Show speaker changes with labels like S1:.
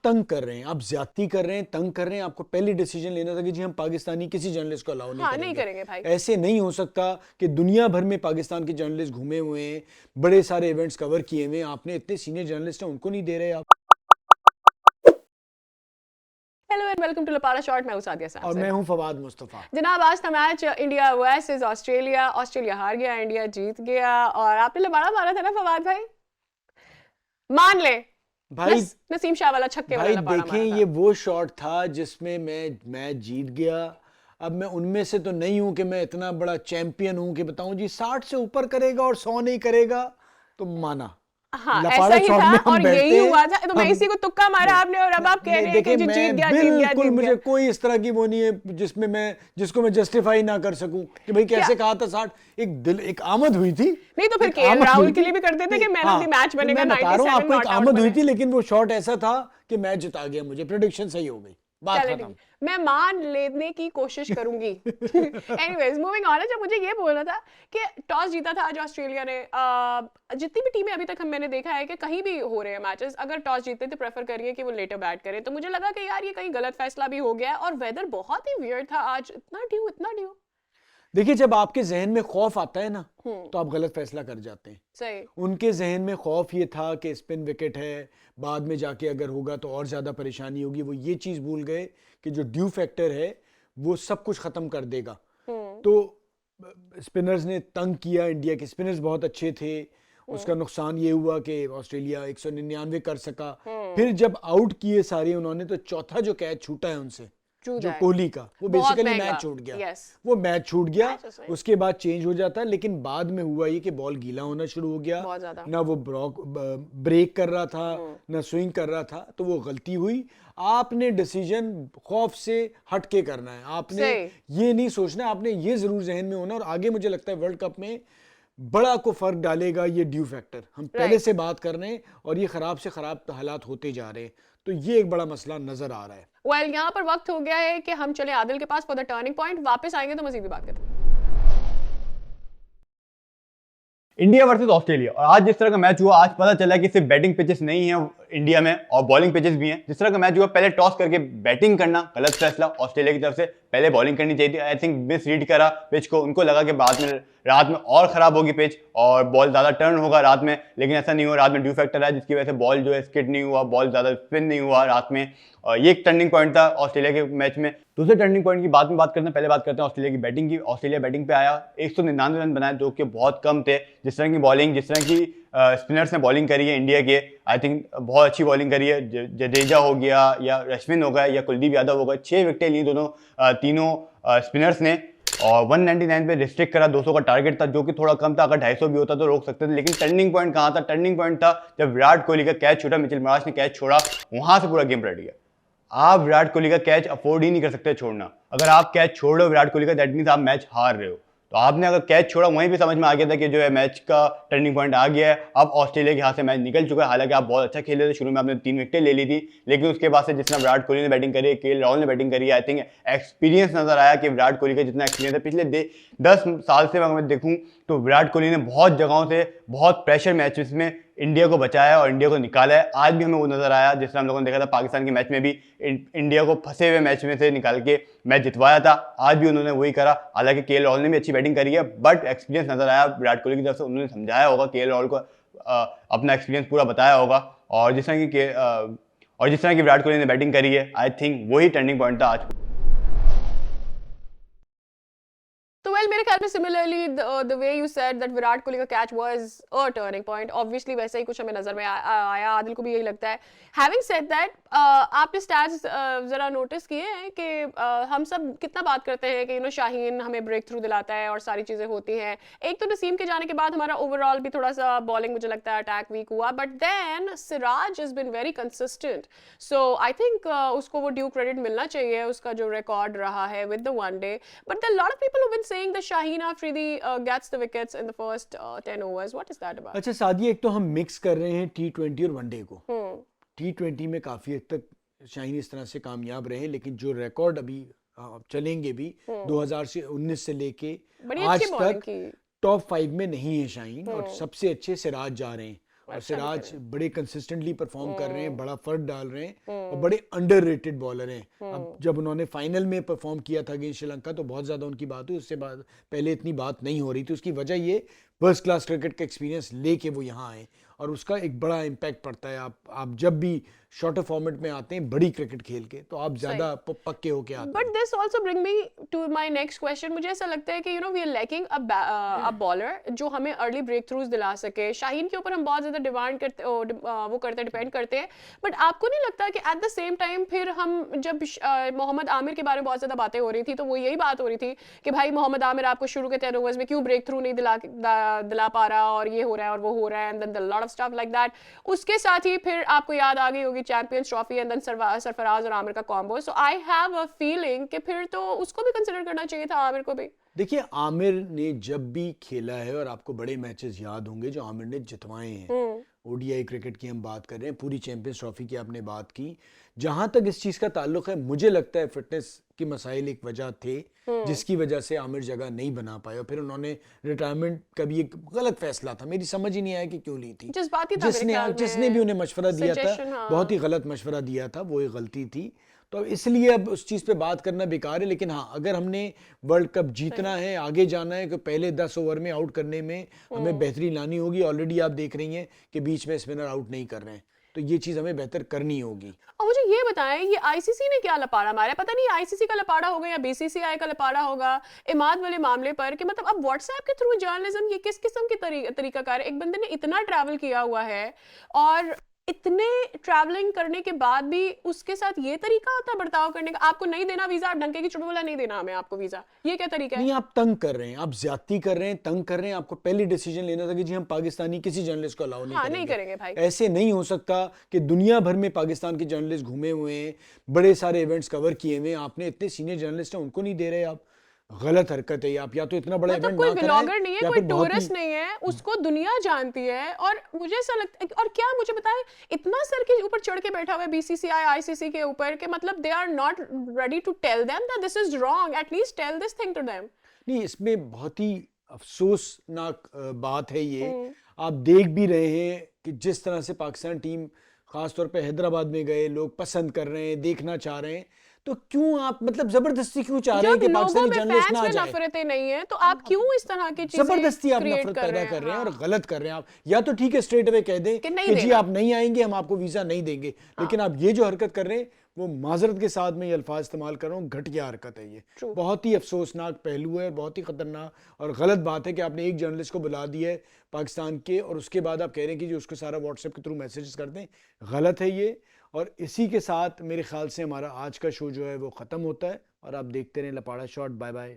S1: तंग कर रहे हैं, आप ज्यादती कर रहे हैं, तंग कर रहे हैं। आपको पहले डिसीजन लेना था कि जी हम पाकिस्तानी किसी जर्नलिस्ट को अलाउ नहीं करेंगे
S2: भाई।
S1: ऐसे नहीं हो सकता कि दुनिया भर में पाकिस्तान के जर्नलिस्ट घूमे हुए हैं, बड़े सारे इवेंट्स कवर किए हुए हैं, आपने इतने सीनियर जर्नलिस्ट हैं उनको नहीं दे रहे आप।
S2: हेलो एंड वेलकम टू लपारा शॉर्ट। मैं हूं सादिया सैमसन
S1: और मैं हूं फवाद मुस्तफा।
S2: जनाब, आज था match India versus Australia. Australia हार गया, इंडिया जीत गया। और आपने लबाड़ा मारा था ना फवाद भाई, मान ले
S1: भाई
S2: नसीम शाह वाला छक्के वाला लबाड़ा
S1: देखें,
S2: मारा था।
S1: ये वो शॉट था जिसमें मैं मैच जीत गया। अब मैं उनमें से तो नहीं हूं कि मैं इतना बड़ा चैंपियन हूं कि बताऊं जी 60 से ऊपर करेगा और 100 नहीं करेगा, तो माना।
S2: हाँ, ऐसा ही था और यही हुआ था। तो मैं इसी को तुक्का मारा आपने और अब आप कह रहे हैं कि जी जीत गया, जीत गया,
S1: बिल्कुल मुझे कोई इस तरह की वो नहीं है जिसको मैं जस्टिफाई ना कर सकूं कि भाई कैसे कहा था 60। एक आमद हुई थी।
S2: नहीं तो फिर केएल राहुल के लिए भी करते थे कि मैन ऑफ द मैच बनेगा।
S1: मैं बता रहा हूं आपको, एक आमद हुई थी, लेकिन वो शॉट ऐसा था कि मैच जिता गया, मुझे प्रेडिक्शन सही हो गई, बात खत्म।
S2: मैं मान लेने की कोशिश करूंगी। Anyways moving on. जब मुझे ये बोलना था कि टॉस जीता था आज ऑस्ट्रेलिया ने। जितनी भी टीमें अभी तक मैंने देखा है कि कहीं भी हो रहे हैं मैचेस, अगर टॉस जीतते तो प्रेफर करिए कि वो लेटर बैट करें। तो मुझे लगा कि यार ये कहीं गलत फैसला भी हो गया है। और वेदर बहुत ही वियर्ड था आज, इतना ड्यू।
S1: देखिए, जब आपके जहन में खौफ आता है ना तो आप गलत फैसला कर जाते हैं।
S2: सही।
S1: उनके जहन में खौफ ये था कि स्पिन विकेट है, बाद में जाके अगर होगा तो और ज्यादा परेशानी होगी। वो ये चीज भूल गए कि जो ड्यू फैक्टर है वो सब कुछ खत्म कर देगा। तो स्पिनर्स ने तंग किया, इंडिया के स्पिनर्स बहुत अच्छे थे। उसका नुकसान ये हुआ कि ऑस्ट्रेलिया 199 कर सका। फिर जब आउट किए सारे उन्होंने, तो चौथा जो कैच छूटा है उनसे, जो कोहली का, वो बेसिकली मैच छूट गया। वो मैच छूट गया, उसके बाद चेंज हो जाता। लेकिन बाद में हुआ ये कि बॉल गीला होना शुरू हो गया, ना वो ब्रेक कर रहा था ना स्विंग कर रहा था, तो वो गलती हुई। आपने डिसीजन खौफ से हटके करना है, आपने ये नहीं सोचना, आपने ये जरूर जहन में होना। और आगे मुझे लगता है वर्ल्ड कप में बड़ा को फर्क डालेगा ये ड्यू फैक्टर। हम पहले से बात कर रहे हैं और ये खराब से खराब हालात होते जा रहे हैं, तो ये एक बड़ा मसला नजर आ रहा है।
S2: वेल, यहाँ पर वक्त हो गया है कि हम चले आदिल के पास फॉर द टर्निंग पॉइंट। वापस आएंगे तो मजीद भी बात करें।
S3: India versus Australia. और आज जिस तरह का मैच हुआ, आज पता चला कि सिर्फ बैटिंग पिचेस नहीं है इंडिया में और बॉलिंग पिचेस भी हैं। जिस तरह का मैच हुआ, पहले टॉस करके बैटिंग करना गलत फैसला ऑस्ट्रेलिया की तरफ से, पहले बॉलिंग करनी चाहिए थी। आई थिंक मिस रीड करा पिच को, उनको लगा कि बाद में रात में और खराब होगी पिच और बॉल ज्यादा टर्न होगा रात में, लेकिन ऐसा नहीं हुआ। रात में ड्यू फैक्टर है जिसकी वजह से बॉल जो है स्किड नहीं हुआ, बॉल ज्यादा स्पिन नहीं हुआ रात में। और ये एक टर्निंग पॉइंट था ऑस्ट्रेलिया के मैच में। दूसरे टर्निंग पॉइंट की बाद में बात करते हैं, पहले बात करते हैं ऑस्ट्रेलिया की बैटिंग की। ऑस्ट्रेलिया बैटिंग पे आया, 199 रन बनाए जो कि बहुत कम थे। जिस तरह की बॉलिंग, जिस तरह की स्पिनर्स ने बॉलिंग करी है इंडिया के, आई थिंक बहुत अच्छी बॉलिंग करी है। जडेजा हो गया या रश्मिन हो गया या कुलदीप यादव हो गया, 6 विकेटें ली दोनों तीनों स्पिनर्स ने। और 199 पे रिस्ट्रिक्ट करा, 200 का टारगेट था जो कि थोड़ा कम था। अगर 250 भी होता तो रोक सकते थे। लेकिन टर्निंग पॉइंट कहाँ था? टर्निंग पॉइंट था जब विराट कोहली का कैच छूटा, मिचेल मार्श ने कैच छोड़ा, वहां से पूरा गेम पलट गया। आप विराट कोहली का कैच अफोर्ड ही नहीं कर सकते छोड़ना। अगर आप कैच छोड़ रहे हो विराट कोहली का, दैट मींस आप मैच हार रहे हो। तो आपने अगर कैच छोड़ा, वहीं पे समझ में आ गया था कि जो है मैच का टर्निंग पॉइंट आ गया है। अब ऑस्ट्रेलिया के हाथ से मैच निकल चुका है। हालांकि आप बहुत अच्छा खेले थे, शुरू में आपने 3 विकेटें ले ली थी, लेकिन उसके बाद से जितना विराट कोहली ने बैटिंग करी है, केएल राहुल ने बैटिंग करी है, आई थिंक एक्सपीरियंस नजर आया कि विराट कोहली का जितना एक्सपीरियंस है पिछले 10 साल से अगर मैं देखूं तो विराट कोहली ने बहुत जगहों से बहुत प्रेशर मैचेस में इंडिया को बचाया और इंडिया को निकाला है। आज भी हमें वो नजर आया, जिस तरह हम लोगों ने देखा था पाकिस्तान के मैच में भी इंडिया को फंसे हुए मैच में से निकाल के मैच जितवाया था। आज भी उन्होंने वही करा। हालांकि केएल राहुल ने भी अच्छी बैटिंग करी है, बट एक्सपीरियंस नजर आया विराट कोहली की तरफ से। उन्होंने समझाया होगा केएल राहुल को, अपना एक्सपीरियंस पूरा बताया होगा। और जिस तरह की विराट कोहली ने बैटिंग करी है, आई थिंक वही टर्निंग पॉइंट था आज।
S2: तो वेल, मेरे ख्याल में similarly the way you said that Virat Kohli का catch was a turning point, obviously वैसा ही कुछ हमें नजर में आया। आदिल को भी यही लगता है। हैविंग सेड दैट, आपने स्टैट्स जरा नोटिस किए हैं कि हम सब कितना बात करते हैं कि शाहीन हमें ब्रेक थ्रू दिलाता है और सारी चीजें होती हैं। एक तो नसीम के जाने के बाद हमारा ओवरऑल भी थोड़ा सा बॉलिंग मुझे लगता है अटैक वीक हुआ, but then Siraj has been very consistent. So I think उसको वो ड्यू क्रेडिट मिलना चाहिए, उसका जो रिकॉर्ड रहा है with the one day. But there are lot of people who have been saying that Shaheen Afridi gets the wickets in the first 10 overs. What is that about?
S1: अच्छा सादिया, एक तो हम मिक्स कर रहे हैं T20 और वनडे को। T20 में काफी हद तक शाहीन इस तरह से कामयाब रहे, लेकिन जो रिकॉर्ड अभी चलेंगे भी 2019 से लेके आज तक टॉप 5 में नहीं है शाहीन, और सबसे अच्छे सिराज जा रहे हैं। और
S2: अच्छा भी कर
S1: सिराज बड़े कंसिस्टेंटली परफॉर्म कर रहे हैं, बड़ा फर्क डाल रहे हैं और
S2: हम्म।
S1: बड़े अंडररेटेड बॉलर हैं। अब जब उन्होंने फाइनल में परफॉर्म किया था अगेंस्ट श्रीलंका तो बहुत ज़्यादा उनकी बात हुई, उससे बाद पहले इतनी बात नहीं हो रही थी। उसकी वजह ये फर्स्ट क्लास क्रिकेट का एक्सपीरियंस लेके वो यहाँ आए और उसका एक बड़ा इम्पैक्ट पड़ता है। आप जब भी शॉर्टर फॉर्मेट में आते हैं बड़ी क्रिकेट खेल के तो आप ज़्यादा पक्के होके आते
S2: बट
S1: हैं।
S2: This also bring me to my next question. मुझे ऐसा लगता है कि we are lacking a bowler जो हमें अर्ली ब्रेक थ्रूज दिला सके। शाहीन के ऊपर हम बहुत ज़्यादा डिपेंड करते हैं, बट आपको नहीं लगता कि एट द सेम टाइम फिर हम जब मोहम्मद आमिर के बारे में बहुत ज़्यादा बातें हो रही थी तो वो यही बात हो रही थी कि भाई मोहम्मद आमिर आपको शुरू के 10 ओवर्स में क्यों ब्रेक थ्रू नहीं दिला पा रहा और ये हो रहा है और वो हो रहा है and then lot of stuff like that. उसके साथ ही फिर आपको याद आ गई होगी champions trophy and then Sarfaraz और आमिर का combo. So I have a feeling कि फिर तो उसको भी कंसिडर करना चाहिए था, आमिर को भी।
S1: देखिए आमिर ने जब भी खेला है और आपको बड़े मैचेस याद होंगे जो आमिर ने जितवाए हैं, ओडीआई क्रिकेट की हम बात कर रहे हैं, पूरी चैंपियंस ट्रॉफी की आपने बात की। जहां तक इस चीज का ताल्लुक है मुझे लगता है फिटनेस की मसाइल एक वजह थे जिसकी वजह से आमिर जगह नहीं बना पाए और फिर उन्होंने रिटायरमेंट का भी एक गलत फैसला था, मेरी समझ ही नहीं आया कि क्यों ली थी। जिसने भी उन्हें मशवरा दिया था बहुत ही गलत मशवरा दिया था, वो एक गलती थी। तो इसलिए अब उस चीज़ पे बात करना बेकार है। लेकिन हाँ, अगर हमने वर्ल्ड कप जीतना है, आगे जाना है, कि पहले 10 ओवर में आउट करने में हमें बेहतरी लानी होगी। ऑलरेडी आप देख रही हैं कि बीच में स्पिनर आउट नहीं कर रहे हैं, तो ये चीज़ हमें बेहतर करनी होगी।
S2: और मुझे ये बताएं, ये आईसीसी ने क्या लपाड़ा मारा? पता नहीं आईसीसी का लपाड़ा होगा या बीसीसीआई का लपाड़ा होगा इमाद वाले मामले पर, कि मतलब अब व्हाट्सएप के थ्रू जर्नलिज्म ये किस किस्म की तरीकाकार है? एक बंदे ने इतना ट्रैवल किया हुआ है और इतने ट्रैवलिंग करने के बाद भी उसके साथ ये तरीका होता है बर्ताव करने का? आपको नहीं देना वीजा, आप डंके की चुटकुला नहीं देना हमें आपको वीजा, ये क्या तरीका है?
S1: नहीं, आप तंग कर रहे हैं, आप ज्यादती कर रहे हैं, तंग कर रहे हैं। आपको पहले डिसीजन लेना था कि जी हम पाकिस्तानी किसी जर्नलिस्ट को अलाउ नहीं
S2: करेंगे भाई।
S1: ऐसे नहीं हो सकता कि दुनिया भर में पाकिस्तान के जर्नलिस्ट घूमे हुए हैं, बड़े सारे इवेंट्स कवर किए हुए हैं, आपने इतने सीनियर जर्नलिस्ट हैं उनको नहीं दे रहे आप। गलत हरकत है ये। आप या तो इतना बड़ा इवेंट
S2: कोई
S1: ना कराएं,
S2: ब्लॉगर नहीं है,
S1: या
S2: कोई
S1: फिर बहुत
S2: टूरिस्ट नहीं है, उसको दुनिया जानती है। और मुझे ऐसा लगता है, और क्या मुझे बताएं, इतना सर के ऊपर चढ़ के बैठा हुआ है बीसीसीआई आईसीसी के ऊपर कि मतलब they are not ready to tell them that this is wrong, at least tell this thing to them.
S1: नहीं, इसमें बहुत ही अफसोसनाक बात है ये। आप देख भी रहे हैं कि जिस तरह से पाकिस्तान टीम खासतौर पे हैदराबाद में गए, लोग पसंद कर रहे हैं, देखना चाह रहे हैं, तो क्यों आप मतलब जबरदस्ती क्यों चाह रहे हैं कि पाकिस्तानी जर्नलिस्ट ना आ जाए?
S2: नफरतें नहीं है तो आप क्यों इस तरह की चीजें
S1: जबरदस्ती आप
S2: create
S1: नफरत
S2: कर
S1: पैदा
S2: रहे
S1: कर रहे हैं
S2: हाँ।
S1: और गलत कर रहे हैं आप। या तो ठीक है स्ट्रेट अवे कह दें
S2: कि नहीं
S1: कि जी
S2: देना।
S1: आप नहीं आएंगे, हम आपको वीजा नहीं देंगे, लेकिन आप ये जो हरकत कर रहे हैं वो माजरत के साथ में ये अल्फाज इस्तेमाल कर रहा हूँ, घटिया हरकत है ये।
S2: True.
S1: बहुत ही अफसोसनाक पहलू है, बहुत ही खतरनाक और गलत बात है कि आपने एक जर्नलिस्ट को बुला दिया है पाकिस्तान के और उसके बाद आप कह रहे हैं कि जी उसको सारा व्हाट्सएप के थ्रू मैसेजेस कर दें। गलत है ये। और इसी के साथ मेरे ख्याल से हमारा आज का शो जो है वो ख़त्म होता है और आप देखते रहें लपाड़ा शॉट। Bye bye.